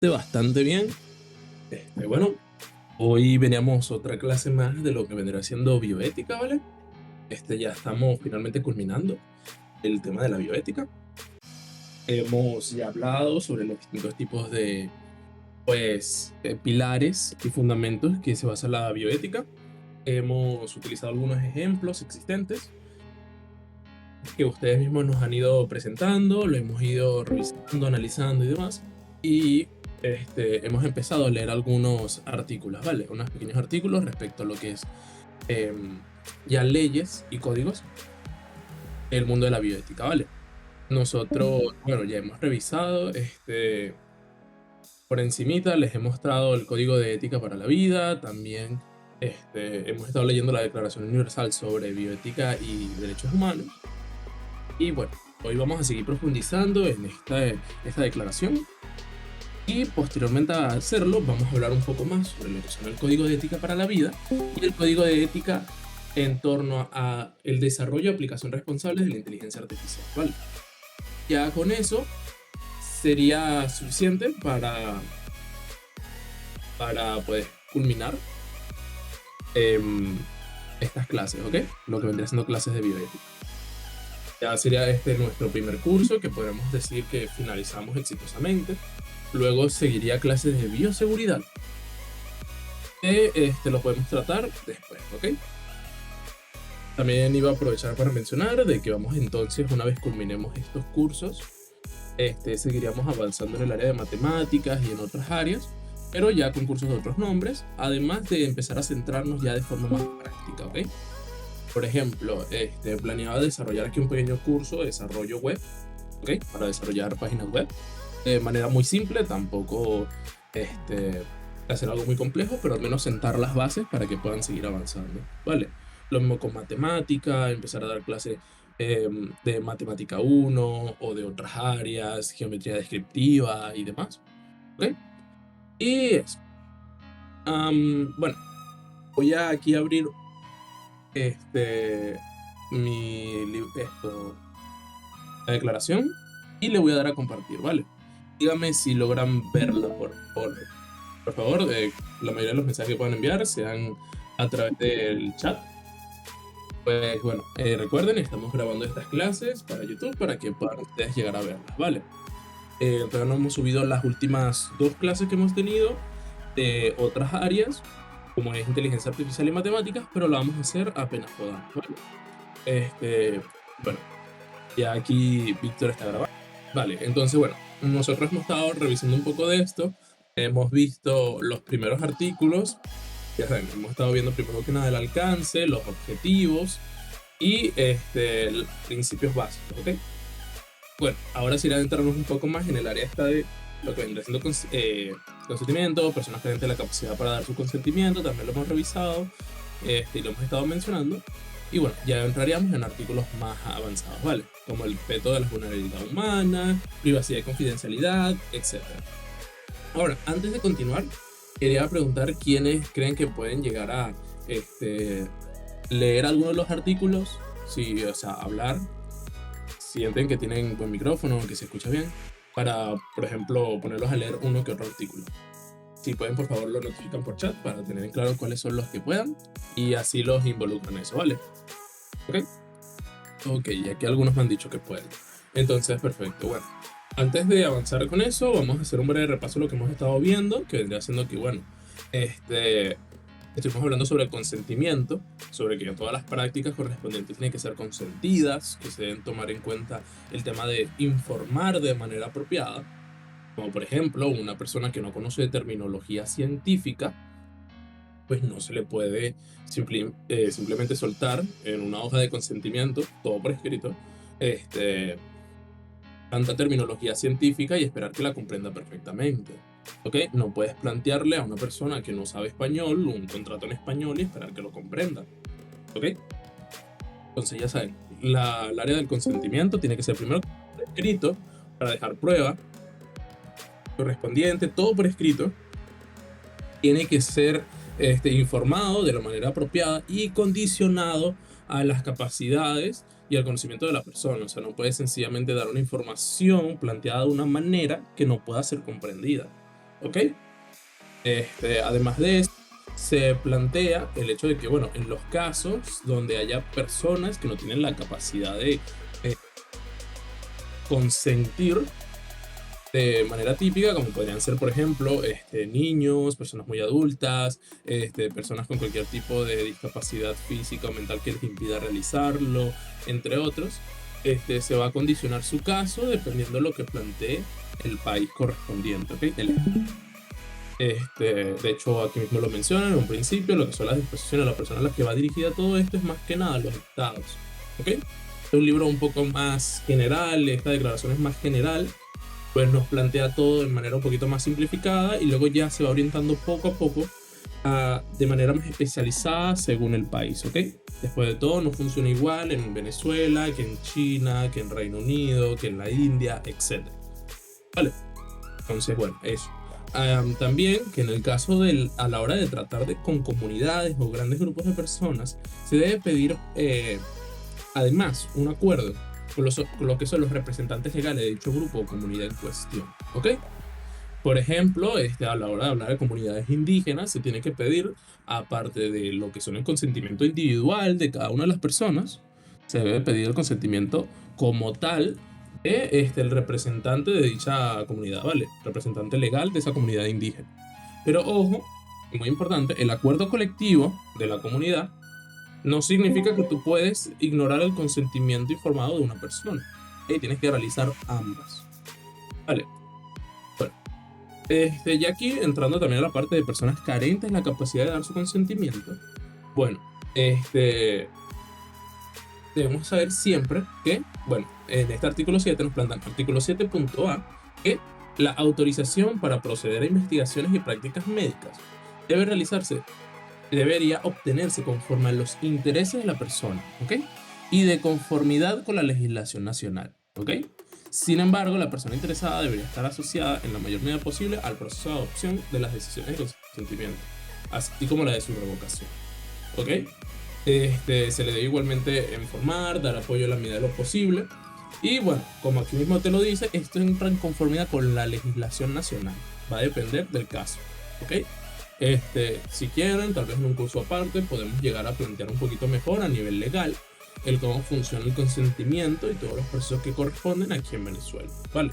Bastante bien. Bueno, hoy veníamos otra clase más de lo que vendrá siendo bioética, ¿vale? Ya estamos finalmente culminando el tema de la bioética. Hemos ya hablado sobre los distintos tipos de, pilares y fundamentos que se basa la bioética. Hemos utilizado algunos ejemplos existentes que ustedes mismos nos han ido presentando, lo hemos ido revisando, analizando y demás. Y hemos empezado a leer algunos artículos, ¿vale? Unos pequeños artículos respecto a lo que es em, ya leyes y códigos del mundo de la bioética, ¿vale? Nosotros, bueno, ya hemos revisado, por encimita les he mostrado el Código de Ética para la Vida, también hemos estado leyendo la Declaración Universal sobre Bioética y Derechos Humanos. Y bueno, hoy vamos a seguir profundizando en esta declaración y posteriormente a hacerlo vamos a hablar un poco más sobre lo que son el Código de Ética para la Vida y el Código de Ética en torno a el desarrollo y aplicación responsable de la inteligencia artificial, ¿vale? Ya con eso sería suficiente para pues, culminar em, estas clases, ¿ok? Lo que vendría siendo clases de bioética. Ya sería este nuestro primer curso, que podríamos decir que finalizamos exitosamente. Luego seguiría clases de bioseguridad, que lo podemos tratar después, ¿ok? También iba a aprovechar para mencionar de que vamos entonces, una vez culminemos estos cursos, seguiríamos avanzando en el área de matemáticas y en otras áreas, pero ya con cursos de otros nombres, además de empezar a centrarnos ya de forma más práctica, ¿ok? Por ejemplo, planeaba desarrollar aquí un pequeño curso de desarrollo web, ¿ok? Para desarrollar páginas web de manera muy simple, tampoco hacer algo muy complejo, pero al menos sentar las bases para que puedan seguir avanzando, ¿vale? Lo mismo con matemática, empezar a dar clases de matemática 1 o de otras áreas, geometría descriptiva y demás, ¿ok? Y eso. Bueno, voy a aquí abrir este, la declaración y le voy a dar a compartir, ¿vale? Dígame si logran verla, por favor. La mayoría de los mensajes que puedan enviar sean a través del chat. Pues bueno, recuerden, estamos grabando estas clases para YouTube para que puedan ustedes llegar a verlas, ¿vale? Todavía no hemos subido las últimas dos clases que hemos tenido de otras áreas, como es inteligencia artificial y matemáticas, pero la vamos a hacer apenas podamos, ¿vale? Bueno, ya aquí Víctor está grabando. Vale, entonces bueno, nosotros hemos estado revisando un poco de esto, hemos visto los primeros artículos, ya saben, hemos estado viendo primero que nada el alcance, los objetivos y principios básicos, ¿ok? Bueno, ahora sí adentrarnos un poco más en el área esta de lo que vendría siendo consentimiento, personas que tienen la capacidad para dar su consentimiento, también lo hemos revisado y lo hemos estado mencionando. Y bueno, ya entraríamos en artículos más avanzados, ¿vale? Como el respeto de la vulnerabilidad humana, privacidad y confidencialidad, etc. Ahora, antes de continuar, quería preguntar quiénes creen que pueden llegar a leer alguno de los artículos, si, o sea, hablar, sienten que tienen buen micrófono, que se escucha bien, para, por ejemplo, ponerlos a leer uno que otro artículo. Si pueden, por favor, lo notifican por chat para tener en claro cuáles son los que puedan y así los involucran en eso, ¿vale? ¿Ok? Ok, y aquí algunos me han dicho que pueden. Entonces, perfecto. Bueno, antes de avanzar con eso, vamos a hacer un breve repaso de lo que hemos estado viendo, que vendría siendo que, bueno, estuvimos hablando sobre el consentimiento, sobre que todas las prácticas correspondientes tienen que ser consentidas, que se deben tomar en cuenta el tema de informar de manera apropiada, como por ejemplo una persona que no conoce de terminología científica, pues no se le puede simplemente soltar en una hoja de consentimiento, todo por escrito, tanta terminología científica y esperar que la comprenda perfectamente. ¿Ok? No puedes plantearle a una persona que no sabe español un contrato en español y esperar que lo comprenda. ¿Ok? Entonces ya saben, el área del consentimiento tiene que ser primero por escrito para dejar prueba correspondiente, todo por escrito. Tiene que ser informado de la manera apropiada y condicionado a las capacidades y al conocimiento de la persona. O sea, no puede sencillamente dar una información planteada de una manera que no pueda ser comprendida. ¿ok? Además de eso, se plantea el hecho de que, bueno, en los casos donde haya personas que no tienen la capacidad de consentir de manera típica, como podrían ser, por ejemplo, niños, personas muy adultas, personas con cualquier tipo de discapacidad física o mental que les impida realizarlo, entre otros, se va a condicionar su caso dependiendo de lo que plantee el país correspondiente, ¿ok? De hecho, aquí mismo lo mencionan en un principio, lo que son las disposiciones de la persona a la que va dirigida todo esto es más que nada los estados, ¿ok? Es un libro un poco más general, esta declaración es más general, pues nos plantea todo de manera un poquito más simplificada y luego ya se va orientando poco a poco de manera más especializada según el país, ¿ok? Después de todo, no funciona igual en Venezuela, que en China, que en Reino Unido, que en la India, etc. ¿Vale? Entonces, bueno, eso. También que en el caso a la hora de tratar con comunidades o grandes grupos de personas, se debe pedir además un acuerdo con lo que son los representantes legales de dicho grupo o comunidad en cuestión, ¿ok? Por ejemplo, a la hora de hablar de comunidades indígenas, se tiene que pedir, aparte de lo que son el consentimiento individual de cada una de las personas, se debe pedir el consentimiento como tal de el representante de dicha comunidad, ¿vale? Representante legal de esa comunidad indígena. Pero ojo, muy importante, el acuerdo colectivo de la comunidad no significa que tú puedes ignorar el consentimiento informado de una persona. Tienes que realizar ambas. Vale. Bueno, ya aquí entrando también a la parte de personas carentes de la capacidad de dar su consentimiento. Bueno, debemos saber siempre que, bueno, en este artículo 7 nos plantean, artículo 7.a, que la autorización para proceder a investigaciones y prácticas médicas debería obtenerse conforme a los intereses de la persona, ¿ok? Y de conformidad con la legislación nacional, ¿ok? Sin embargo, la persona interesada debería estar asociada en la mayor medida posible al proceso de adopción de las decisiones de consentimiento, así como la de su revocación, ¿ok? Se le debe igualmente informar, dar apoyo a la medida de lo posible. Y bueno, como aquí mismo te lo dice, esto entra en conformidad con la legislación nacional. Va a depender del caso, ¿ok? Si quieren, tal vez en un curso aparte, podemos llegar a plantear un poquito mejor a nivel legal el cómo funciona el consentimiento y todos los procesos que corresponden aquí en Venezuela, ¿vale?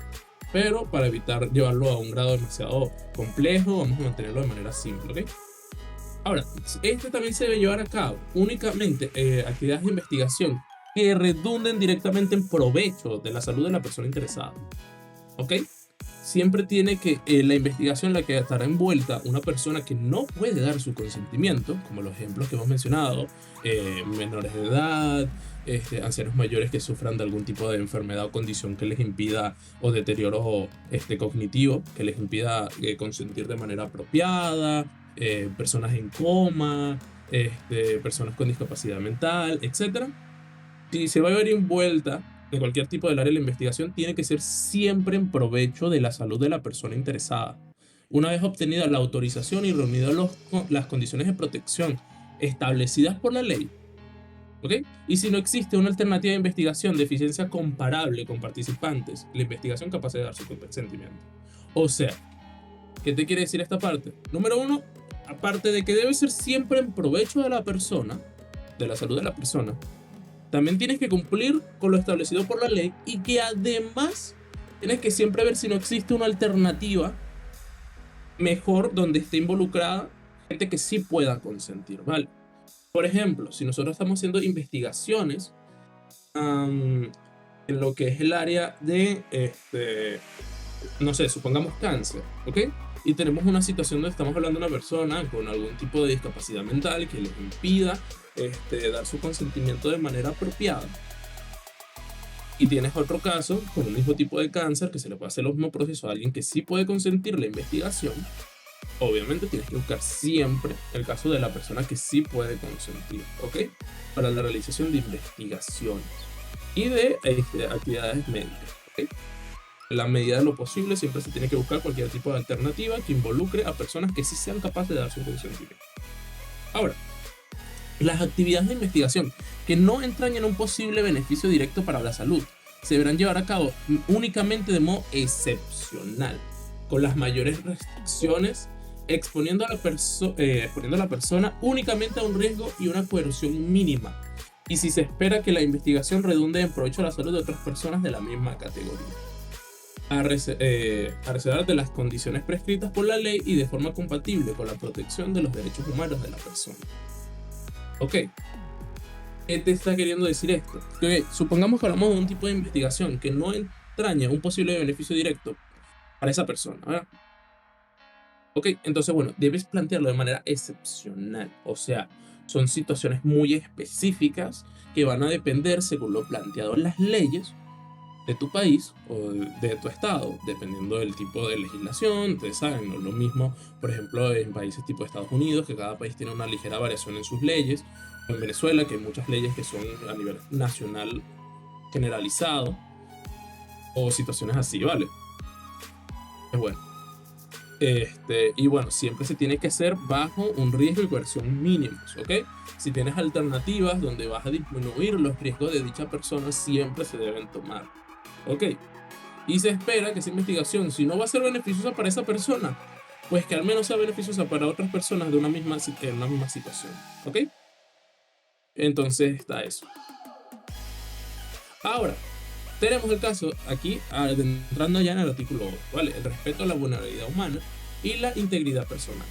Pero para evitar llevarlo a un grado demasiado complejo, vamos a mantenerlo de manera simple, ¿ok? Ahora, también se debe llevar a cabo únicamente actividades de investigación que redunden directamente en provecho de la salud de la persona interesada, ¿ok? Siempre tiene que la investigación en la que estará envuelta una persona que no puede dar su consentimiento, como los ejemplos que hemos mencionado, menores de edad, ancianos mayores que sufran de algún tipo de enfermedad o condición que les impida, o deterioro cognitivo, que les impida consentir de manera apropiada, personas en coma, personas con discapacidad mental, etc. Si se va a ver envuelta de cualquier tipo del área de la investigación, tiene que ser siempre en provecho de la salud de la persona interesada. Una vez obtenida la autorización y reunidas las condiciones de protección establecidas por la ley, ¿ok? Y si no existe una alternativa de investigación de eficiencia comparable con participantes, la investigación capaz de dar su consentimiento. O sea, ¿qué te quiere decir esta parte? Número uno, aparte de que debe ser siempre en provecho de la persona, de la salud de la persona, también tienes que cumplir con lo establecido por la ley y que además tienes que siempre ver si no existe una alternativa mejor donde esté involucrada gente que sí pueda consentir, ¿vale? Por ejemplo, si nosotros estamos haciendo investigaciones en lo que es el área de, no sé, supongamos cáncer, ¿ok? Y tenemos una situación donde estamos hablando de una persona con algún tipo de discapacidad mental que les impida dar su consentimiento de manera apropiada. Y tienes otro caso con el mismo tipo de cáncer que se le puede hacer el mismo proceso a alguien que sí puede consentir la investigación. Obviamente tienes que buscar siempre el caso de la persona que sí puede consentir, ¿ok? Para la realización de investigaciones y de actividades médicas, ¿ok? En la medida de lo posible siempre se tiene que buscar cualquier tipo de alternativa que involucre a personas que sí sean capaces de dar su consentimiento. Ahora, las actividades de investigación que no entrañan un posible beneficio directo para la salud se deberán llevar a cabo únicamente de modo excepcional. con las mayores restricciones, exponiendo a la persona únicamente a un riesgo y una coerción mínima, y si se espera que la investigación redunde en provecho a la salud de otras personas de la misma categoría, a reservar de las condiciones prescritas por la ley y de forma compatible con la protección de los derechos humanos de la persona. Ok, ¿qué te está queriendo decir esto? Que supongamos que hablamos de un tipo de investigación que no entraña un posible beneficio directo para esa persona, ¿verdad? Ok, entonces bueno, debes plantearlo de manera excepcional, o sea, son situaciones muy específicas que van a depender según lo planteado en las leyes de tu país o de tu estado, dependiendo del tipo de legislación. Ustedes saben, no es lo mismo, por ejemplo, en países tipo Estados Unidos, que cada país tiene una ligera variación en sus leyes, o en Venezuela, que hay muchas leyes que son a nivel nacional generalizado, o situaciones así, ¿vale? Es bueno. Y bueno, siempre se tiene que hacer bajo un riesgo y coerción mínimos, ¿ok? Si tienes alternativas donde vas a disminuir los riesgos de dicha persona, siempre se deben tomar, ¿ok? Y se espera que esa investigación, si no va a ser beneficiosa para esa persona, pues que al menos sea beneficiosa para otras personas de en una misma situación, ¿ok? Entonces está eso. Ahora, tenemos el caso aquí, entrando ya en el artículo 8, ¿vale? El respeto a la vulnerabilidad humana y la integridad personal.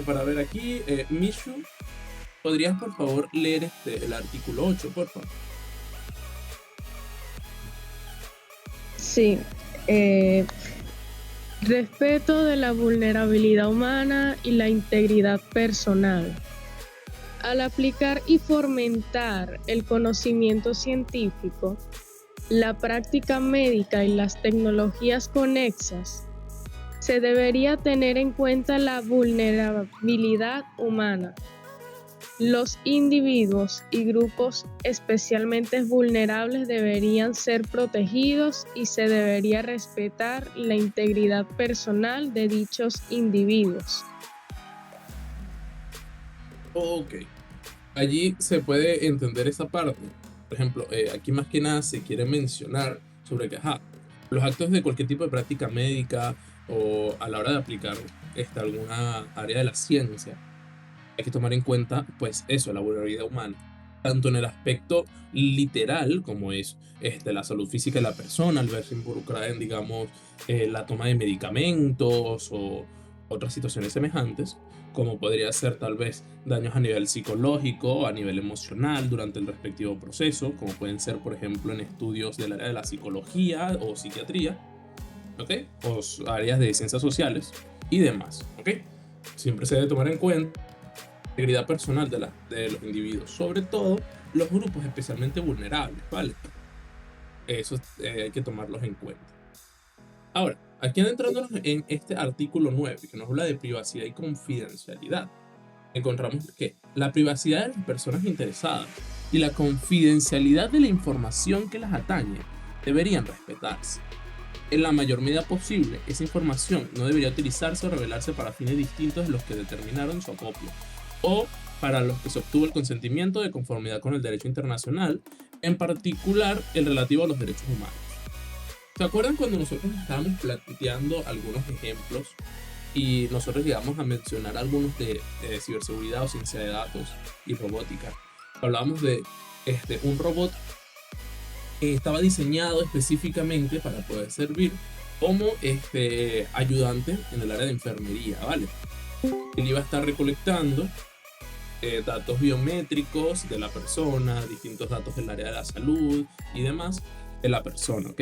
Para ver aquí, Mishu, ¿podrías por favor leer el artículo 8, por favor? Sí. Respeto de la vulnerabilidad humana y la integridad personal. Al aplicar y fomentar el conocimiento científico, la práctica médica y las tecnologías conexas, se debería tener en cuenta la vulnerabilidad humana. Los individuos y grupos especialmente vulnerables deberían ser protegidos y se debería respetar la integridad personal de dichos individuos. Ok, allí se puede entender esa parte. Por ejemplo, aquí más que nada se quiere mencionar sobre que, los actos de cualquier tipo de práctica médica o a la hora de aplicar alguna área de la ciencia, hay que tomar en cuenta, pues eso, la vulnerabilidad humana, tanto en el aspecto literal, como es la salud física de la persona, al verse involucrada en, digamos, la toma de medicamentos o otras situaciones semejantes, como podría ser tal vez daños a nivel psicológico o a nivel emocional durante el respectivo proceso, como pueden ser, por ejemplo, en estudios del área de la psicología o psiquiatría, ¿ok? O áreas de ciencias sociales y demás, ¿ok? Siempre se debe tomar en cuenta integridad personal de los individuos, sobre todo los grupos especialmente vulnerables, ¿vale? Eso hay que tomarlos en cuenta. Ahora, aquí adentrándonos en este artículo 9, que nos habla de privacidad y confidencialidad, encontramos que la privacidad de las personas interesadas y la confidencialidad de la información que las atañe deberían respetarse. En la mayor medida posible, esa información no debería utilizarse o revelarse para fines distintos de los que determinaron su acopio, o para los que se obtuvo el consentimiento de conformidad con el derecho internacional, en particular el relativo a los derechos humanos. ¿Se acuerdan cuando nosotros estábamos planteando algunos ejemplos y nosotros llegamos a mencionar algunos de ciberseguridad o ciencia de datos y robótica? Hablábamos de un robot que estaba diseñado específicamente para poder servir como ayudante en el área de enfermería, ¿vale? Él iba a estar recolectando datos biométricos de la persona, distintos datos del área de la salud y demás de la persona, ¿ok?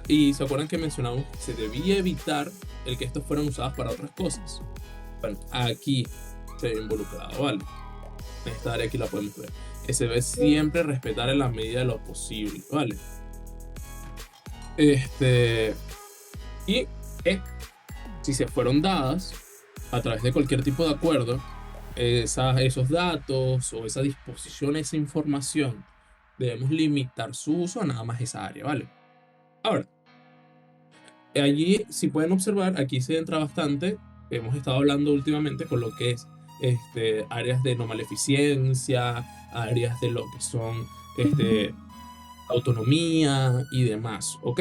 Y se acuerdan que mencionamos que se debía evitar el que estos fueran usados para otras cosas. Bueno, aquí se ve involucrado, ¿vale? En esta área aquí la podemos ver. Que se debe siempre respetar en la medida de lo posible, ¿vale? Y si se fueron dadas a través de cualquier tipo de acuerdo, esos datos o esa disposición, esa información, debemos limitar su uso a nada más esa área, ¿vale? Ahora, allí, si pueden observar, aquí se entra bastante, hemos estado hablando últimamente con lo que es áreas de no maleficencia, áreas de lo que son autonomía y demás, ¿ok?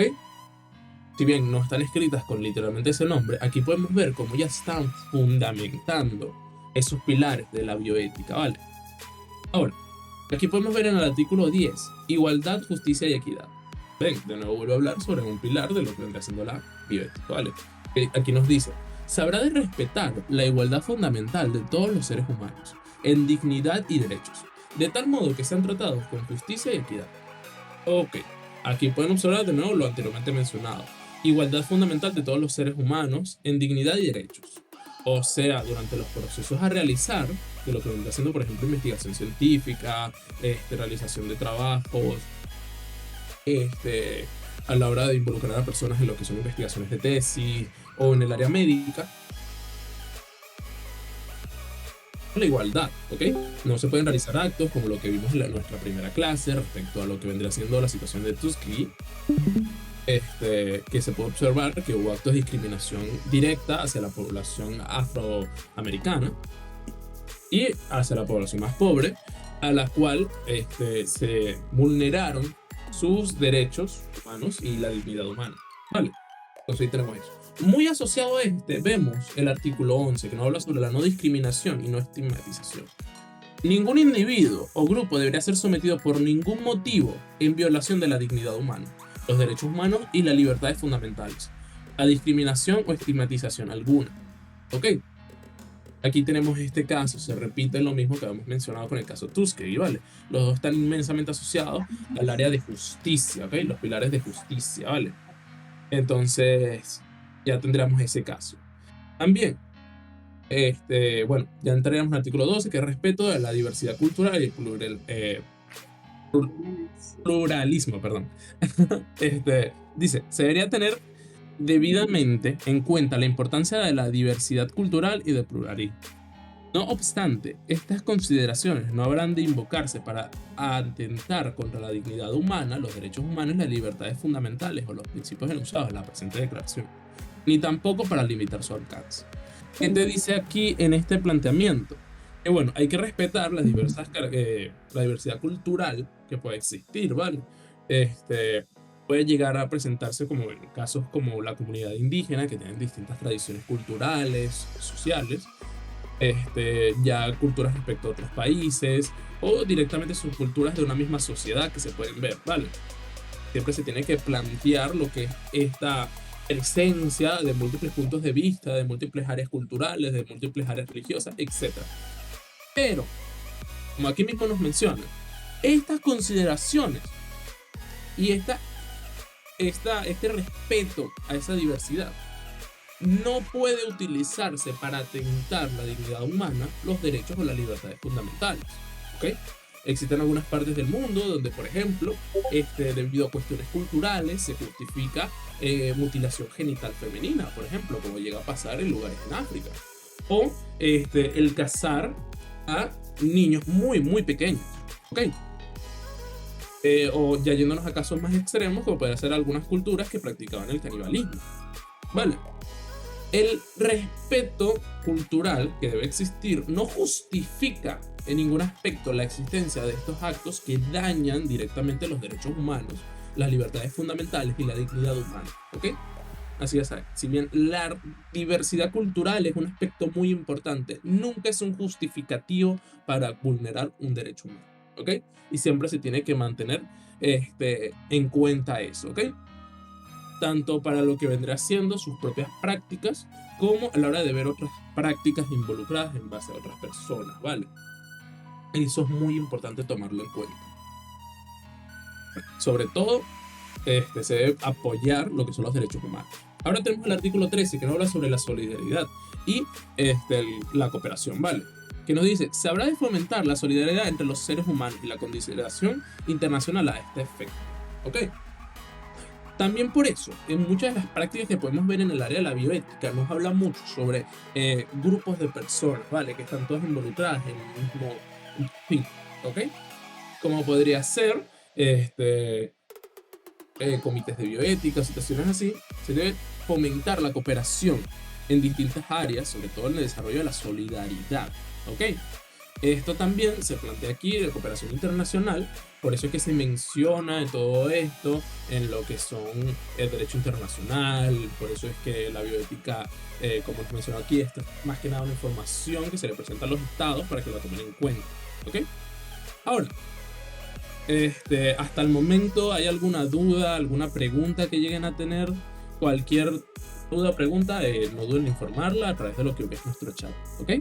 si bien no están escritas con literalmente ese nombre, aquí podemos ver cómo ya están fundamentando esos pilares de la bioética, ¿vale? Ahora, aquí podemos ver en el artículo 10, igualdad, justicia y equidad. Ven, de nuevo vuelvo a hablar sobre un pilar de lo que vendrá siendo la bioética, ¿vale? Aquí nos dice, sabrá de respetar la igualdad fundamental de todos los seres humanos, en dignidad y derechos, de tal modo que sean tratados con justicia y equidad. Ok, aquí pueden observar de nuevo lo anteriormente mencionado. Igualdad fundamental de todos los seres humanos en dignidad y derechos. O sea, durante los procesos a realizar, de lo que vendrá siendo, por ejemplo, investigación científica, realización de trabajos, a la hora de involucrar a personas en lo que son investigaciones de tesis o en el área médica, la igualdad, ¿ok? No se pueden realizar actos como lo que vimos en nuestra primera clase respecto a lo que vendría siendo la situación de Tuskegee, que se puede observar que hubo actos de discriminación directa hacia la población afroamericana y hacia la población más pobre, a la cual se vulneraron sus derechos humanos y la dignidad humana, ¿vale? Entonces ahí tenemos eso. Muy asociado a vemos el artículo 11, que nos habla sobre la no discriminación y no estigmatización. Ningún individuo o grupo debería ser sometido por ningún motivo en violación de la dignidad humana, los derechos humanos y las libertades fundamentales, a discriminación o estigmatización alguna. ¿Ok? Aquí tenemos este caso, se repite lo mismo que habíamos mencionado con el caso Tuskegee, ¿vale? Los dos están inmensamente asociados al área de justicia, ¿ok? Los pilares de justicia, ¿vale? Entonces, ya tendríamos ese caso. También, bueno, ya entraríamos en el artículo 12, que es respeto de la diversidad cultural y el pluralismo, perdón. Dice, se debería tener debidamente en cuenta la importancia de la diversidad cultural y del pluralismo. No obstante, estas consideraciones no habrán de invocarse para atentar contra la dignidad humana, los derechos humanos y las libertades fundamentales o los principios enunciados en la presente declaración, ni tampoco para limitar su alcance. ¿Qué te dice aquí en este planteamiento? Que bueno, hay que respetar la diversidad cultural que puede existir, ¿vale? Puede llegar a presentarse como en casos como la comunidad indígena, que tienen distintas tradiciones culturales, sociales, ya culturas respecto a otros países, o directamente subculturas de una misma sociedad que se pueden ver, ¿vale? Siempre se tiene que plantear lo que es esta presencia de múltiples puntos de vista, de múltiples áreas culturales, de múltiples áreas religiosas, etc. Pero, como aquí mismo nos menciona, estas consideraciones y este respeto a esa diversidad no puede utilizarse para atentar la dignidad humana, los derechos o las libertades fundamentales, ¿ok? Existen algunas partes del mundo donde, por ejemplo, debido a cuestiones culturales se justifica mutilación genital femenina, por ejemplo, como llega a pasar en lugares en África, o el cazar a niños muy, muy pequeños, ¿ok? O ya yéndonos a casos más extremos, como puede ser algunas culturas que practicaban el canibalismo, ¿vale? El respeto cultural que debe existir no justifica en ningún aspecto la existencia de estos actos que dañan directamente los derechos humanos, las libertades fundamentales y la dignidad humana, ¿ok? Así es, si bien la diversidad cultural es un aspecto muy importante, nunca es un justificativo para vulnerar un derecho humano, ¿ok? Y siempre se tiene que mantener en cuenta eso, ¿ok? Tanto para lo que vendrá siendo sus propias prácticas, como a la hora de ver otras prácticas involucradas en base a otras personas, ¿vale? Eso es muy importante tomarlo en cuenta. Sobre todo, se debe apoyar lo que son los derechos humanos. Ahora tenemos el artículo 13, que nos habla sobre la solidaridad y la cooperación, ¿vale? Que nos dice, se habrá de fomentar la solidaridad entre los seres humanos y la consideración internacional a este efecto, ¿ok? También por eso, en muchas de las prácticas que podemos ver en el área de la bioética, nos habla mucho sobre grupos de personas, ¿vale? Que están todas involucradas en el mismo fin, ¿ok? Como podría ser comités de bioética, situaciones así. Se debe fomentar la cooperación en distintas áreas, sobre todo en el desarrollo de la solidaridad, ¿ok? Esto también se plantea aquí de cooperación internacional, por eso es que se menciona en todo esto en lo que son el derecho internacional, por eso es que la bioética, como les menciono aquí, esto es más que nada una información que se le presenta a los estados para que la tomen en cuenta, ¿ok? Ahora, hasta el momento, ¿hay alguna duda, alguna pregunta que lleguen a tener? Cualquier duda o pregunta, no duden en informarla a través de lo que es nuestro chat, ¿ok?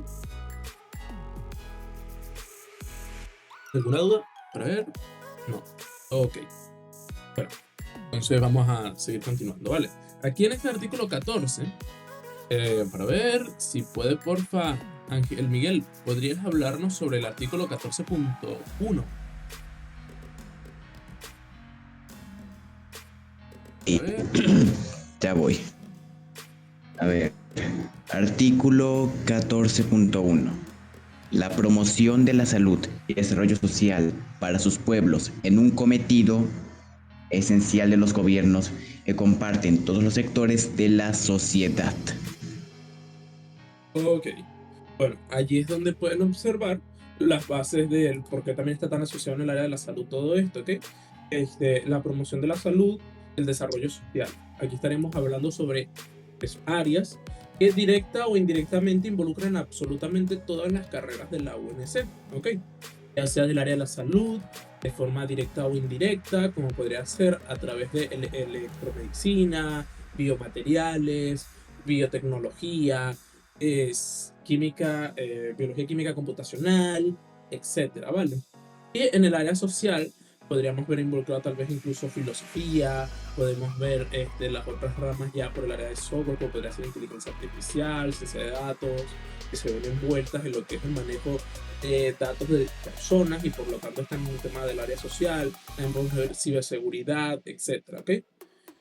¿Alguna duda? Para ver. No. Ok. Bueno, entonces vamos a seguir continuando, ¿vale? Aquí en este artículo 14, para ver si puede, porfa, Ángel Miguel, ¿podrías hablarnos sobre el artículo 14.1? Ya voy. A ver, artículo 14.1. La promoción de la salud y desarrollo social para sus pueblos en un cometido esencial de los gobiernos que comparten todos los sectores de la sociedad. Ok. Bueno, allí es donde pueden observar las bases del por qué también está tan asociado en el área de la salud todo esto, ¿ok? La promoción de la salud, el desarrollo social. Aquí estaremos hablando sobre áreas que directa o indirectamente involucran absolutamente todas las carreras de la UNC, ¿ok? Ya sea del área de la salud, de forma directa o indirecta, como podría ser a través de electromedicina, biomateriales, biotecnología, química, biología química computacional, etcétera, ¿vale? Y en el área social podríamos ver involucrado tal vez incluso filosofía, podemos ver las otras ramas ya por el área de software, como podría ser inteligencia artificial, ciencia de datos, que se ven envueltas en lo que es el manejo de datos de personas y por lo tanto están en un tema del área social, también podemos ver ciberseguridad, etcétera, ¿ok?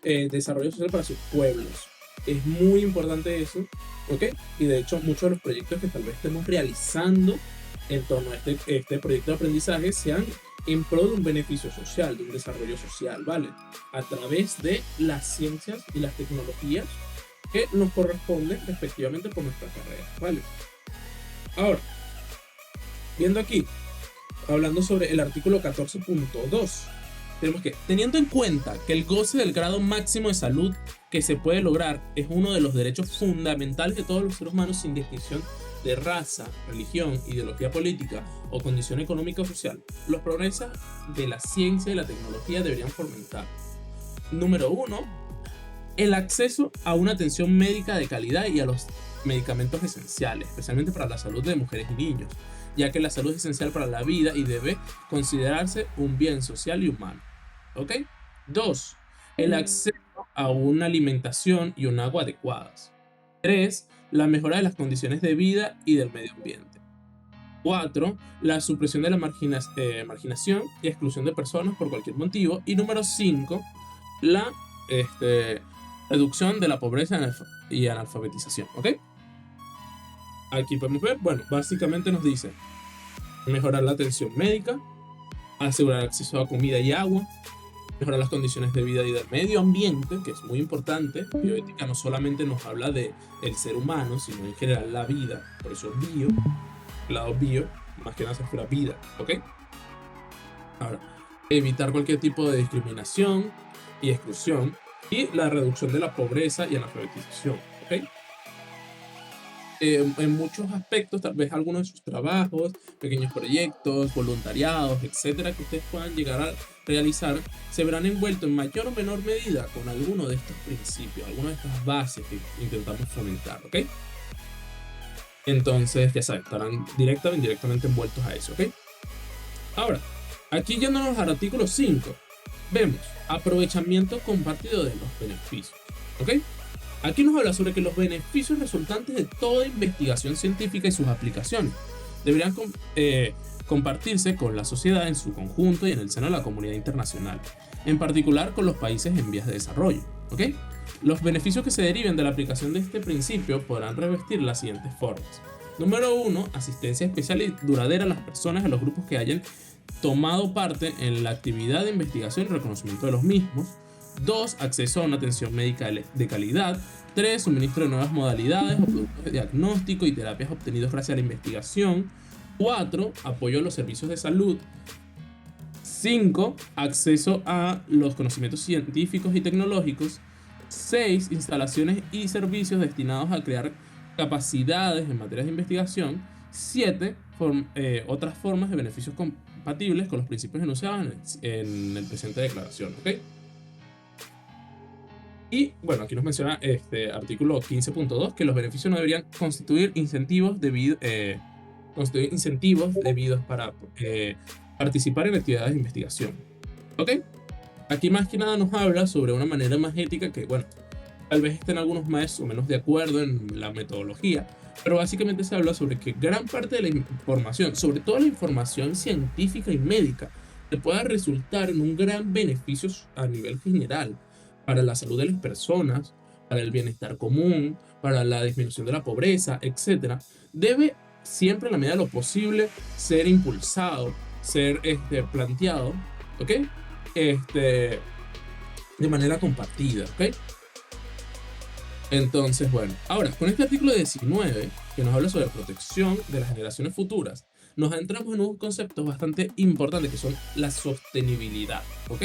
Desarrollo social para sus pueblos. Es muy importante eso, ¿ok? Y de hecho muchos de los proyectos que tal vez estemos realizando en torno a este proyecto de aprendizaje sean en pro de un beneficio social, de un desarrollo social, ¿vale? A través de las ciencias y las tecnologías que nos corresponden respectivamente por nuestra carrera, ¿vale? Ahora, viendo aquí, hablando sobre el artículo 14.2, tenemos que, teniendo en cuenta que el goce del grado máximo de salud que se puede lograr es uno de los derechos fundamentales de todos los seres humanos sin distinción de raza, religión, ideología política o condición económica o social, los progresos de la ciencia y la tecnología deberían fomentar. Número 1, el acceso a una atención médica de calidad y a los medicamentos esenciales, especialmente para la salud de mujeres y niños, ya que la salud es esencial para la vida y debe considerarse un bien social y humano. ¿Ok? 2, el acceso a una alimentación y un agua adecuadas. 3, la mejora de las condiciones de vida y del medio ambiente. 4, la supresión de la marginación y exclusión de personas por cualquier motivo. Y número 5, la reducción de la pobreza y analfabetización. ¿Ok? Aquí podemos ver, bueno, básicamente nos dice mejorar la atención médica, asegurar acceso a comida y agua, mejorar las condiciones de vida y del medio ambiente, que es muy importante. Bioética no solamente nos habla de el ser humano, sino en general la vida, por eso bio, el lado bio, más que nada se refiere a vida, ¿ok? Ahora, evitar cualquier tipo de discriminación y exclusión y la reducción de la pobreza y analfabetización, ¿ok? En muchos aspectos, tal vez algunos de sus trabajos, pequeños proyectos, voluntariados, etcétera, que ustedes puedan llegar a realizar, se verán envueltos en mayor o menor medida con alguno de estos principios, alguna de estas bases que intentamos fomentar, ¿ok? Entonces, ya saben, estarán directa o indirectamente envueltos a eso, ¿ok? Ahora, aquí yéndonos al artículo 5, vemos aprovechamiento compartido de los beneficios, ¿ok? Aquí nos habla sobre que los beneficios resultantes de toda investigación científica y sus aplicaciones deberían compartirse con la sociedad en su conjunto y en el seno de la comunidad internacional, en particular con los países en vías de desarrollo, ¿ok? Los beneficios que se deriven de la aplicación de este principio podrán revestir las siguientes formas. Número 1, asistencia especial y duradera a las personas de los grupos que hayan tomado parte en la actividad de investigación y reconocimiento de los mismos. 2, acceso a una atención médica de calidad. 3, suministro de nuevas modalidades o productos de diagnóstico y terapias obtenidos gracias a la investigación. 4, apoyo a los servicios de salud. 5, acceso a los conocimientos científicos y tecnológicos. 6, instalaciones y servicios destinados a crear capacidades en materias de investigación. 7, otras formas de beneficios compatibles con los principios enunciados en el presente declaración. ¿Ok? Y bueno, aquí nos menciona este artículo 15.2 que los beneficios no deberían constituir incentivos debidos para participar en actividades de investigación. ¿Ok? Aquí más que nada nos habla sobre una manera más ética que, bueno, tal vez estén algunos más o menos de acuerdo en la metodología, pero básicamente se habla sobre que gran parte de la información, sobre todo la información científica y médica, te pueda resultar en un gran beneficio a nivel general para la salud de las personas, para el bienestar común, para la disminución de la pobreza, etc. Debe siempre, en la medida de lo posible, ser impulsado, ser planteado, ¿ok? De manera compartida, ¿ok? Entonces, bueno, ahora, con este artículo 19, que nos habla sobre protección de las generaciones futuras, nos adentramos en unos conceptos bastante importantes que son la sostenibilidad, ¿ok?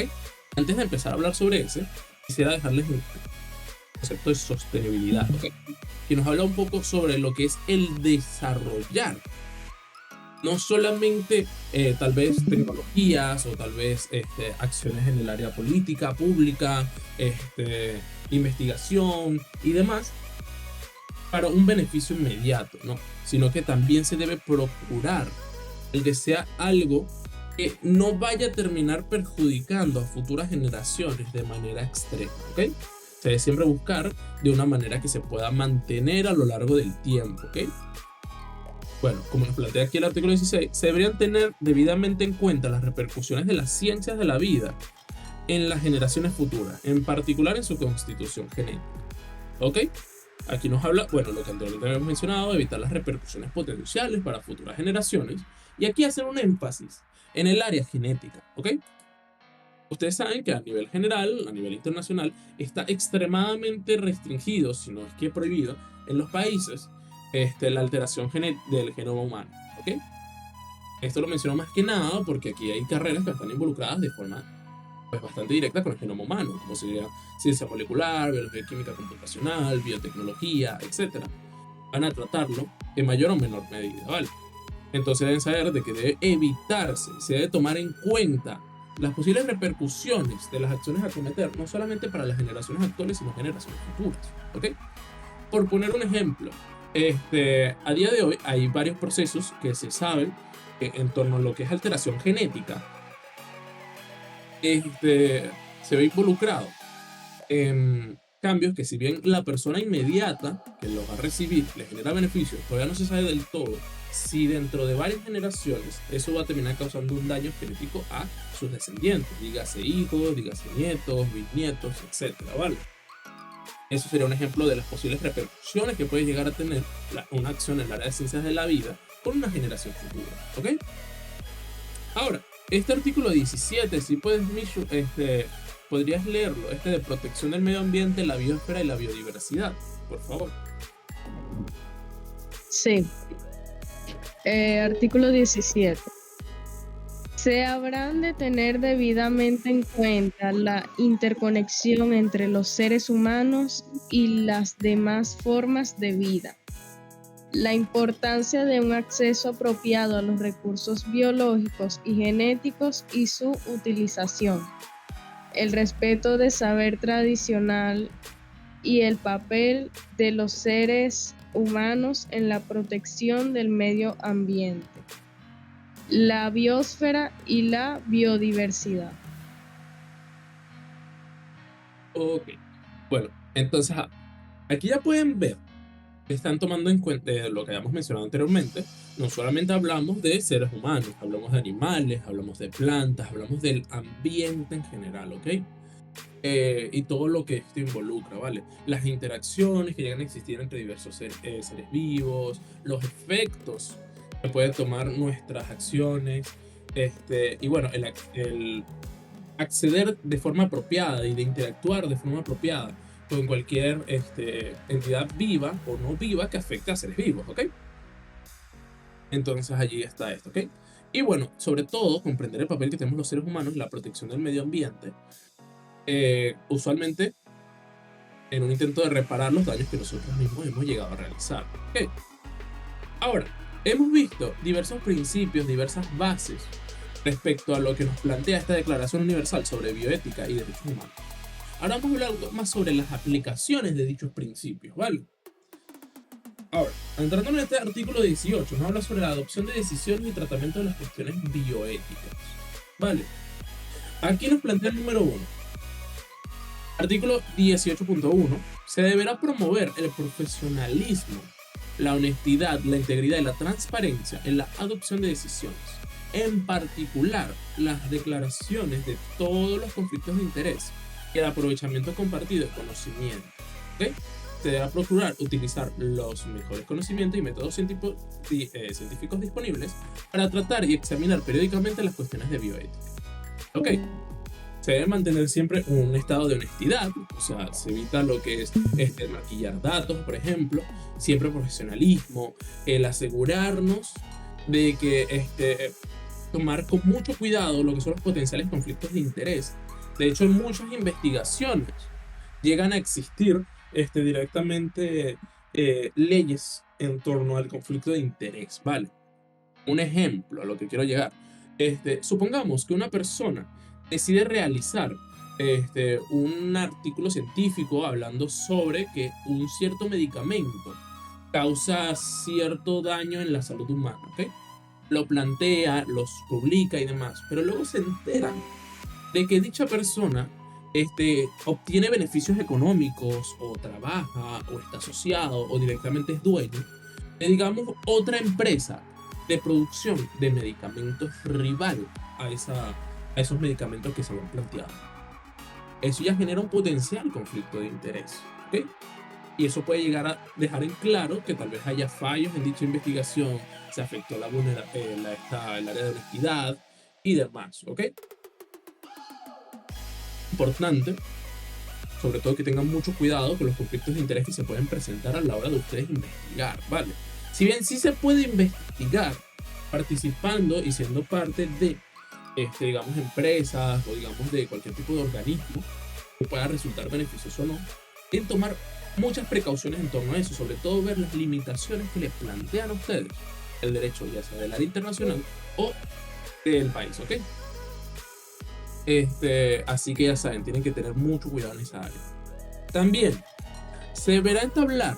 Antes de empezar a hablar sobre ese, quisiera dejarles un concepto de sostenibilidad, ¿ok? Que nos habla un poco sobre lo que es el desarrollar. No solamente tal vez tecnologías o tal vez acciones en el área política, pública, investigación y demás para un beneficio inmediato, ¿no? Sino que también se debe procurar el que sea algo que no vaya a terminar perjudicando a futuras generaciones de manera extrema, ¿ok? Se debe siempre buscar de una manera que se pueda mantener a lo largo del tiempo, ¿ok? Bueno, como nos plantea aquí el artículo 16, se deberían tener debidamente en cuenta las repercusiones de las ciencias de la vida en las generaciones futuras, en particular en su constitución genética. ¿Ok? Aquí nos habla, bueno, lo que anteriormente habíamos mencionado, evitar las repercusiones potenciales para futuras generaciones, y aquí hacer un énfasis en el área genética. ¿Ok? Ustedes saben que a nivel general, a nivel internacional, está extremadamente restringido, si no es que prohibido, en los países la alteración del genoma humano, ¿ok? Esto lo menciono más que nada porque aquí hay carreras que están involucradas de forma pues, bastante directa con el genoma humano, como sería ciencia molecular, biología química computacional, biotecnología, etc. Van a tratarlo en mayor o menor medida, ¿vale? Entonces deben saber de que debe evitarse, se debe tomar en cuenta las posibles repercusiones de las acciones a cometer, no solamente para las generaciones actuales, sino generaciones futuras, ¿ok? Por poner un ejemplo, a día de hoy hay varios procesos que se saben en torno a lo que es alteración genética. Se ve involucrado en cambios que, si bien la persona inmediata que lo va a recibir le genera beneficios, todavía no se sabe del todo si dentro de varias generaciones eso va a terminar causando un daño genético a sus descendientes, dígase hijos, dígase nietos, bisnietos, etcétera, ¿vale? Eso sería un ejemplo de las posibles repercusiones que puede llegar a tener una acción en el área de ciencias de la vida con una generación futura, ¿ok? Ahora, este artículo 17, si puedes, Mishu, podrías leerlo, de protección del medio ambiente, la biosfera y la biodiversidad, por favor. Sí. Artículo 17. Se habrán de tener debidamente en cuenta la interconexión entre los seres humanos y las demás formas de vida, la importancia de un acceso apropiado a los recursos biológicos y genéticos y su utilización, el respeto del saber tradicional y el papel de los seres humanos en la protección del medio ambiente, la biosfera y la biodiversidad. Ok, bueno, entonces aquí ya pueden ver que están tomando en cuenta lo que habíamos mencionado anteriormente. No solamente hablamos de seres humanos, hablamos de animales, hablamos de plantas, hablamos del ambiente en general, ¿ok? Y todo lo que esto involucra, ¿vale? Las interacciones que llegan a existir entre diversos seres vivos, los efectos que pueden tomar nuestras acciones, y bueno, el acceder de forma apropiada y de interactuar de forma apropiada con cualquier entidad viva o no viva que afecte a seres vivos, ¿ok? Entonces allí está esto, ¿ok? Y bueno, sobre todo, comprender el papel que tenemos los seres humanos en la protección del medio ambiente, usualmente en un intento de reparar los daños que nosotros mismos hemos llegado a realizar, ¿ok? Ahora, hemos visto diversos principios, diversas bases respecto a lo que nos plantea esta Declaración Universal sobre Bioética y Derechos Humanos. Ahora vamos a hablar más sobre las aplicaciones de dichos principios, ¿vale? Ahora, entrando en este artículo 18, nos habla sobre la adopción de decisiones y tratamiento de las cuestiones bioéticas, ¿vale? Aquí nos plantea el número 1. Artículo 18.1. Se deberá promover el profesionalismo, la honestidad, la integridad y la transparencia en la adopción de decisiones. En particular, las declaraciones de todos los conflictos de interés y el aprovechamiento compartido de conocimiento. ¿Okay? Se deberá procurar utilizar los mejores conocimientos y métodos científicos disponibles para tratar y examinar periódicamente las cuestiones de bioética. ¿Ok? Se debe mantener siempre un estado de honestidad, o sea, se evita lo que es maquillar datos, por ejemplo, siempre profesionalismo, el asegurarnos de que tomar con mucho cuidado lo que son los potenciales conflictos de interés. De hecho, en muchas investigaciones llegan a existir directamente leyes en torno al conflicto de interés, ¿vale? Un ejemplo a lo que quiero llegar. Supongamos que una persona decide realizar un artículo científico hablando sobre que un cierto medicamento causa cierto daño en la salud humana, ¿ok? Lo plantea, los publica y demás, pero luego se enteran de que dicha persona obtiene beneficios económicos, o trabaja, o está asociado, o directamente es dueño de, digamos, otra empresa de producción de medicamentos rival a esos medicamentos que se habían planteado. Eso ya genera un potencial conflicto de interés, ¿ok? Y eso puede llegar a dejar en claro que tal vez haya fallos en dicha investigación, se afectó el área de honestidad y demás, ¿ok? Importante, sobre todo, que tengan mucho cuidado con los conflictos de interés que se pueden presentar a la hora de ustedes investigar, ¿vale? Si bien sí se puede investigar participando y siendo parte de digamos, empresas o digamos de cualquier tipo de organismo que pueda resultar beneficioso o no, en tomar muchas precauciones en torno a eso, sobre todo ver las limitaciones que les plantean a ustedes el derecho, ya sea del área internacional o del país, ¿ok? Así que ya saben, tienen que tener mucho cuidado en esa área. También se deberá entablar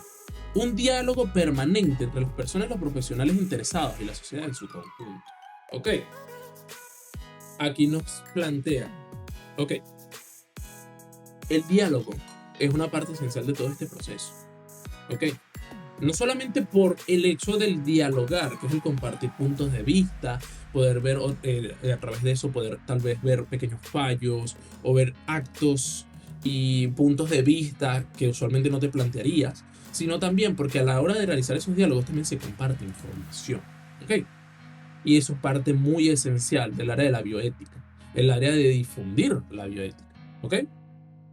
un diálogo permanente entre las personas, los profesionales interesados y la sociedad en su conjunto, ¿ok? Aquí nos plantea, ok, el diálogo es una parte esencial de todo este proceso, ok. No solamente por el hecho del dialogar, que es el compartir puntos de vista, poder ver a través de eso, poder tal vez ver pequeños fallos o ver actos y puntos de vista que usualmente no te plantearías, sino también porque a la hora de realizar esos diálogos también se comparte información, ok. Y eso es parte muy esencial del área de la bioética, el área de difundir la bioética, ¿ok?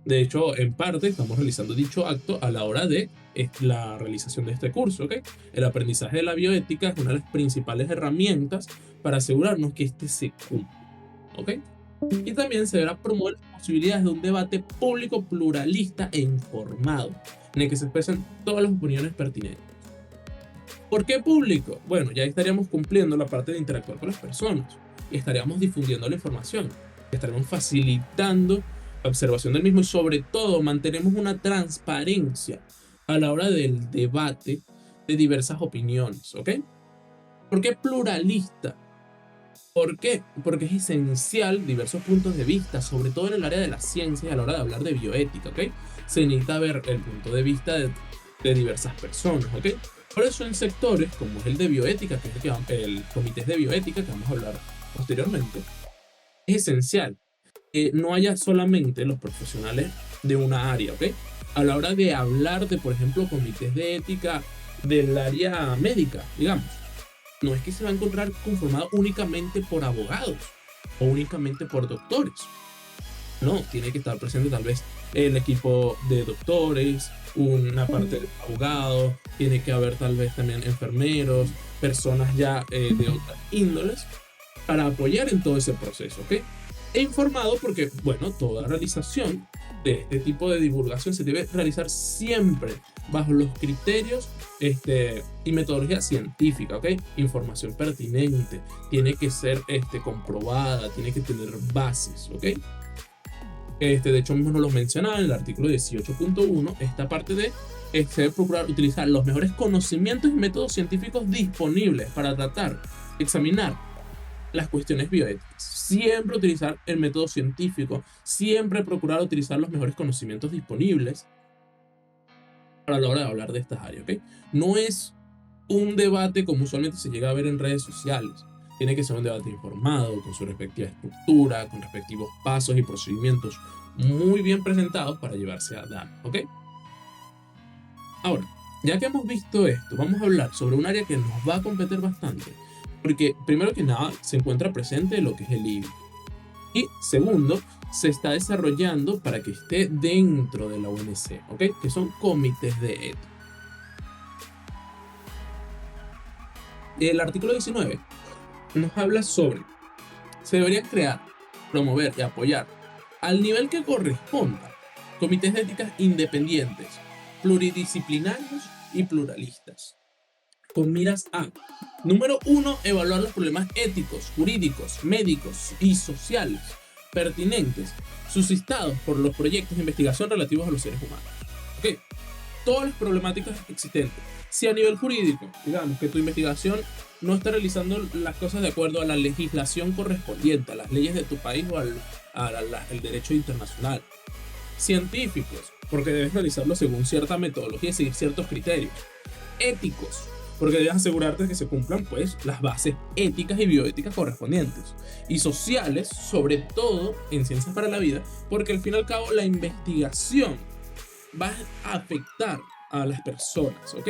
De hecho, en parte estamos realizando dicho acto a la hora de la realización de este curso, ¿ok? El aprendizaje de la bioética es una de las principales herramientas para asegurarnos que se cumple, ¿ok? Y también se deberá promover las posibilidades de un debate público, pluralista e informado, en el que se expresen todas las opiniones pertinentes. ¿Por qué público? Bueno, ya estaríamos cumpliendo la parte de interactuar con las personas y estaríamos difundiendo la información, estaremos facilitando la observación del mismo y sobre todo mantenemos una transparencia a la hora del debate de diversas opiniones, ¿ok? ¿Por qué pluralista? ¿Por qué? Porque es esencial diversos puntos de vista, sobre todo en el área de la ciencia y a la hora de hablar de bioética, ¿ok? Se necesita ver el punto de vista de diversas personas, ¿ok? Por eso en sectores como es el de bioética, que es el comité de bioética que vamos a hablar posteriormente, es esencial que no haya solamente los profesionales de una área, ¿ok? A la hora de hablar de, por ejemplo, comités de ética del área médica, digamos, no es que se va a encontrar conformado únicamente por abogados o únicamente por doctores. No, tiene que estar presente tal vez el equipo de doctores, una parte de abogados, tiene que haber tal vez también enfermeros, personas ya de otras índoles para apoyar en todo ese proceso, ¿ok? He informado porque, bueno, toda realización de este tipo de divulgación se debe realizar siempre bajo los criterios y metodología científica, ¿ok? Información pertinente, tiene que ser comprobada, tiene que tener bases, ¿ok? De hecho, mismo nos lo mencionaba en el artículo 18.1, esta parte de procurar utilizar los mejores conocimientos y métodos científicos disponibles para tratar, examinar las cuestiones bioéticas. Siempre utilizar el método científico, siempre procurar utilizar los mejores conocimientos disponibles para la hora de hablar de estas áreas, ¿ok? No es un debate como usualmente se llega a ver en redes sociales. Tiene que ser un debate informado, con su respectiva estructura, con respectivos pasos y procedimientos muy bien presentados para llevarse a dar, ¿ok? Ahora, ya que hemos visto esto, vamos a hablar sobre un área que nos va a competir bastante, porque primero que nada se encuentra presente lo que es el IBI. Y segundo, se está desarrollando para que esté dentro de la ONC, ¿ok? Que son comités de ética. El artículo 19 nos habla sobre: se deberían crear, promover y apoyar, al nivel que corresponda, comités de ética independientes, pluridisciplinarios y pluralistas, con miras a: número 1, evaluar los problemas éticos, jurídicos, médicos y sociales pertinentes suscitados por los proyectos de investigación relativos a los seres humanos. ¿Ok? Todas las problemáticas existentes. Si a nivel jurídico, digamos que tu investigación no está realizando las cosas de acuerdo a la legislación correspondiente, a las leyes de tu país o al derecho internacional. Científicos, porque debes realizarlo según cierta metodología y seguir ciertos criterios. Éticos, porque debes asegurarte de que se cumplan pues las bases éticas y bioéticas correspondientes. Y sociales, sobre todo en ciencias para la vida, porque al fin y al cabo la investigación va a afectar a las personas, ¿ok?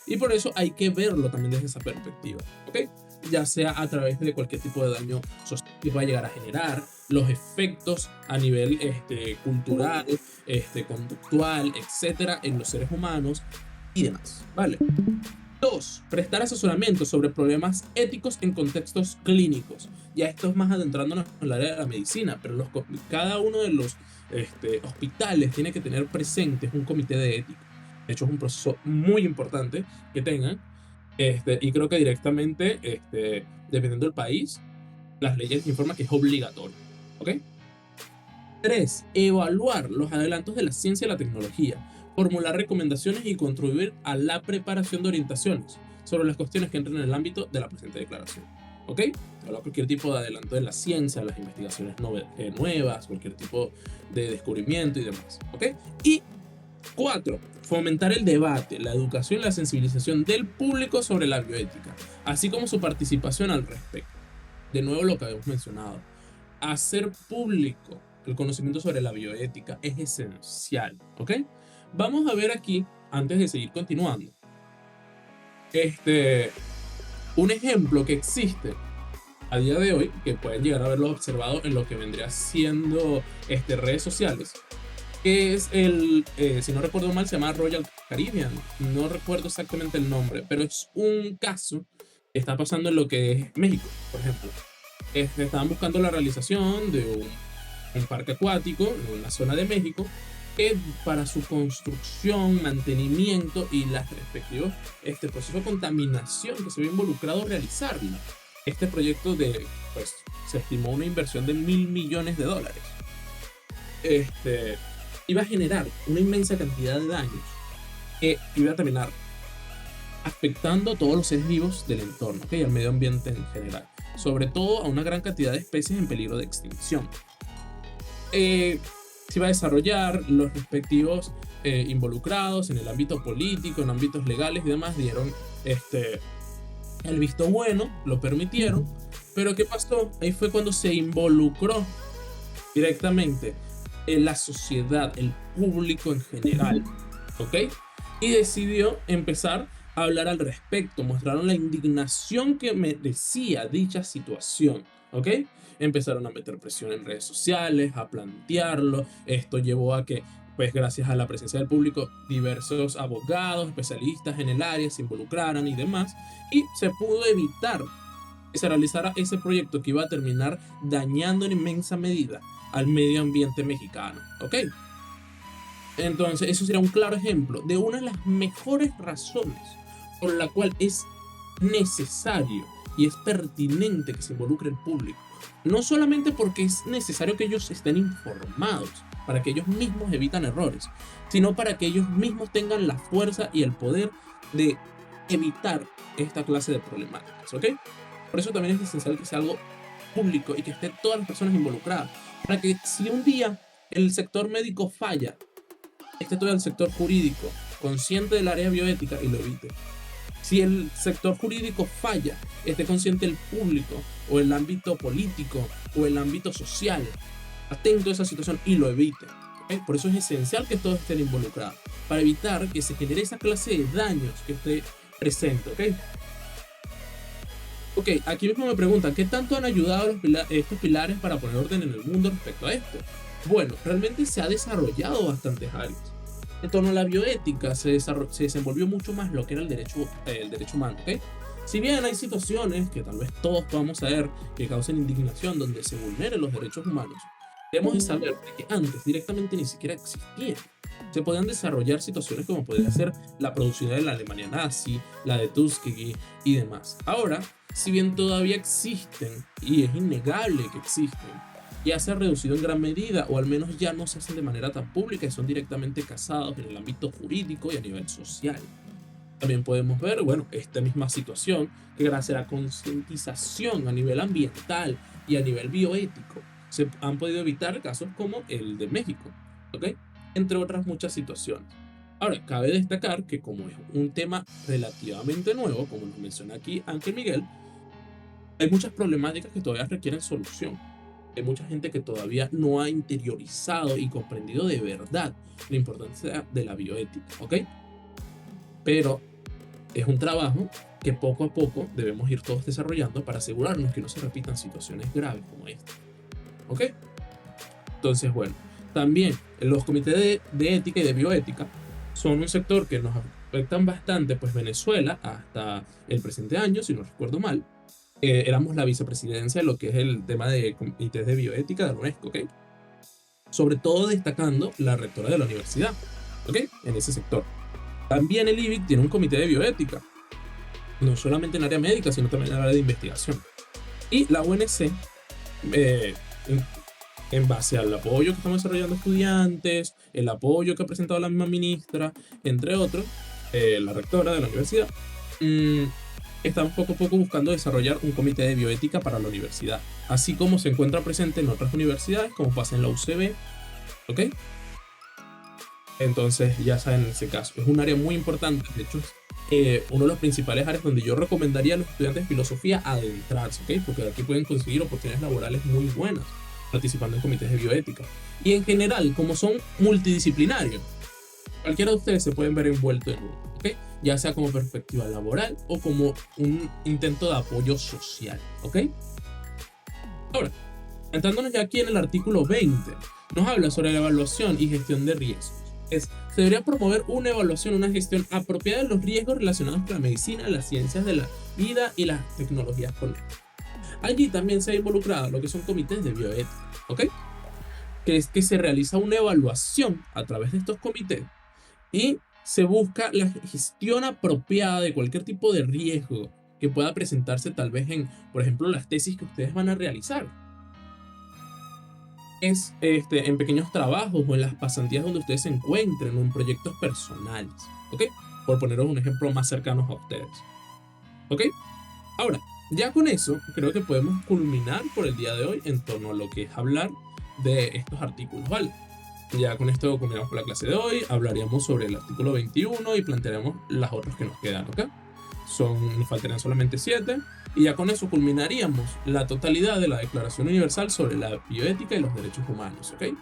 Y por eso hay que verlo también desde esa perspectiva, ¿ok? Ya sea a través de cualquier tipo de daño social que va a llegar a generar, los efectos a nivel cultural, conductual, etcétera, en los seres humanos y demás, ¿vale? 2. Prestar asesoramiento sobre problemas éticos en contextos clínicos. Ya esto es más adentrándonos en el área de la medicina, pero cada uno de los hospitales tiene que tener presentes un comité de ética. De hecho, es un proceso muy importante que tengan. Y creo que directamente, dependiendo del país, las leyes informan que es obligatorio. ¿Ok? 3. Evaluar los adelantos de la ciencia y la tecnología, formular recomendaciones y contribuir a la preparación de orientaciones sobre las cuestiones que entran en el ámbito de la presente declaración. ¿Ok? Hablar cualquier tipo de adelanto de la ciencia, las investigaciones nuevas, cualquier tipo de descubrimiento y demás. ¿Ok? Y 4. Fomentar el debate, la educación y la sensibilización del público sobre la bioética, así como su participación al respecto. De nuevo lo que habíamos mencionado. Hacer público el conocimiento sobre la bioética es esencial, ¿ok? Vamos a ver aquí, antes de seguir continuando, un ejemplo que existe a día de hoy, que pueden llegar a haberlo observado en lo que vendría siendo redes sociales, que es si no recuerdo mal, se llama Royal Caribbean, no recuerdo exactamente el nombre, pero es un caso que está pasando en lo que es México, por ejemplo. Estaban buscando la realización de un parque acuático en una zona de México, que para su construcción, mantenimiento y las respectivos proceso de contaminación que se ve involucrado realizarla. Este proyecto se estimó una inversión de $1.000 millones. Iba a generar una inmensa cantidad de daños que iba a terminar afectando a todos los seres vivos del entorno, y al medio ambiente en general, sobre todo a una gran cantidad de especies en peligro de extinción. Se iba a desarrollar, los respectivos involucrados en el ámbito político, en ámbitos legales y demás dieron el visto bueno, lo permitieron, pero ¿qué pasó? Ahí fue cuando se involucró directamente la sociedad, el público en general, ¿ok? Y decidió empezar hablar al respecto, mostraron la indignación que merecía dicha situación, ¿ok? Empezaron a meter presión en redes sociales, a plantearlo. Esto llevó a que, pues gracias a la presencia del público, diversos abogados, especialistas en el área se involucraran y demás, y se pudo evitar que se realizara ese proyecto que iba a terminar dañando en inmensa medida al medio ambiente mexicano, ¿ok? Entonces, eso sería un claro ejemplo de una de las mejores razones por la cual es necesario y es pertinente que se involucre el público. No solamente porque es necesario que ellos estén informados, para que ellos mismos evitan errores, sino para que ellos mismos tengan la fuerza y el poder de evitar esta clase de problemáticas, ¿ok? Por eso también es esencial que sea algo público y que estén todas las personas involucradas, para que si un día el sector médico falla, esté todo el sector jurídico consciente del área bioética y lo evite. Si el sector jurídico falla, esté consciente el público o el ámbito político o el ámbito social, atento a esa situación y lo evite. ¿Okay? Por eso es esencial que todos estén involucrados, para evitar que se genere esa clase de daños que esté presente. Ok, aquí mismo me preguntan, ¿qué tanto han ayudado estos pilares para poner orden en el mundo respecto a esto? Bueno, realmente se ha desarrollado bastantes áreas. En torno a la bioética se desenvolvió mucho más lo que era el derecho humano, ¿ok? Si bien hay situaciones que tal vez todos podamos saber que causen indignación donde se vulneren los derechos humanos, debemos de saber que antes directamente ni siquiera existían. Se podían desarrollar situaciones como podría ser la producción de la Alemania nazi, la de Tuskegee y demás. Ahora, si bien todavía existen, y es innegable que existen, ya se ha reducido en gran medida, o al menos ya no se hacen de manera tan pública y son directamente casados en el ámbito jurídico y a nivel social. También podemos ver, bueno, esta misma situación que gracias a la concientización a nivel ambiental y a nivel bioético se han podido evitar casos como el de México, ¿ok? Entre otras muchas situaciones. Ahora, cabe destacar que como es un tema relativamente nuevo, como nos menciona aquí Ángel Miguel, hay muchas problemáticas que todavía requieren solución. Hay mucha gente que todavía no ha interiorizado y comprendido de verdad la importancia de la bioética, ¿ok? Pero es un trabajo que poco a poco debemos ir todos desarrollando para asegurarnos que no se repitan situaciones graves como esta, ¿ok? Entonces, bueno, también los comités de ética y de bioética son un sector que nos afectan bastante, pues Venezuela, hasta el presente año, si no recuerdo mal, éramos la vicepresidencia de lo que es el tema de comités de bioética de la UNESCO, ¿ok? Sobre todo destacando la rectora de la universidad, ¿ok? En ese sector. También el IBIC tiene un comité de bioética, no solamente en área médica, sino también en área de investigación. Y la UNC, en base al apoyo que estamos desarrollando estudiantes, el apoyo que ha presentado la misma ministra, entre otros, la rectora de la universidad, estamos poco a poco buscando desarrollar un comité de bioética para la universidad, así como se encuentra presente en otras universidades, como pasa en la UCB, ¿ok? Entonces, ya saben, en ese caso, es un área muy importante, de hecho, uno de los principales áreas donde yo recomendaría a los estudiantes de filosofía adentrarse, ¿ok? Porque aquí pueden conseguir oportunidades laborales muy buenas, participando en comités de bioética. Y en general, como son multidisciplinarios, cualquiera de ustedes se pueden ver envuelto en uno, ¿ok? Ya sea como perspectiva laboral o como un intento de apoyo social, ¿ok? Ahora, entrándonos ya aquí en el artículo 20, nos habla sobre la evaluación y gestión de riesgos. Se debería promover una evaluación, una gestión apropiada de los riesgos relacionados con la medicina, las ciencias de la vida y las tecnologías conectadas. Allí también se ha involucrado lo que son comités de bioética, ¿ok? Que es que se realiza una evaluación a través de estos comités y se busca la gestión apropiada de cualquier tipo de riesgo que pueda presentarse tal vez en, por ejemplo, las tesis que ustedes van a realizar. Es en pequeños trabajos o en las pasantías donde ustedes se encuentren o en proyectos personales, ¿ok? Por poneros un ejemplo más cercano a ustedes, ¿ok? Ahora, ya con eso, creo que podemos culminar por el día de hoy en torno a lo que es hablar de estos artículos, ¿vale? Ya con esto culminamos por la clase de hoy, hablaríamos sobre el artículo 21 y plantearemos las otras que nos quedan, ¿ok? Nos faltarían solamente 7 y ya con eso culminaríamos la totalidad de la Declaración Universal sobre la bioética y los derechos humanos, ¿ok?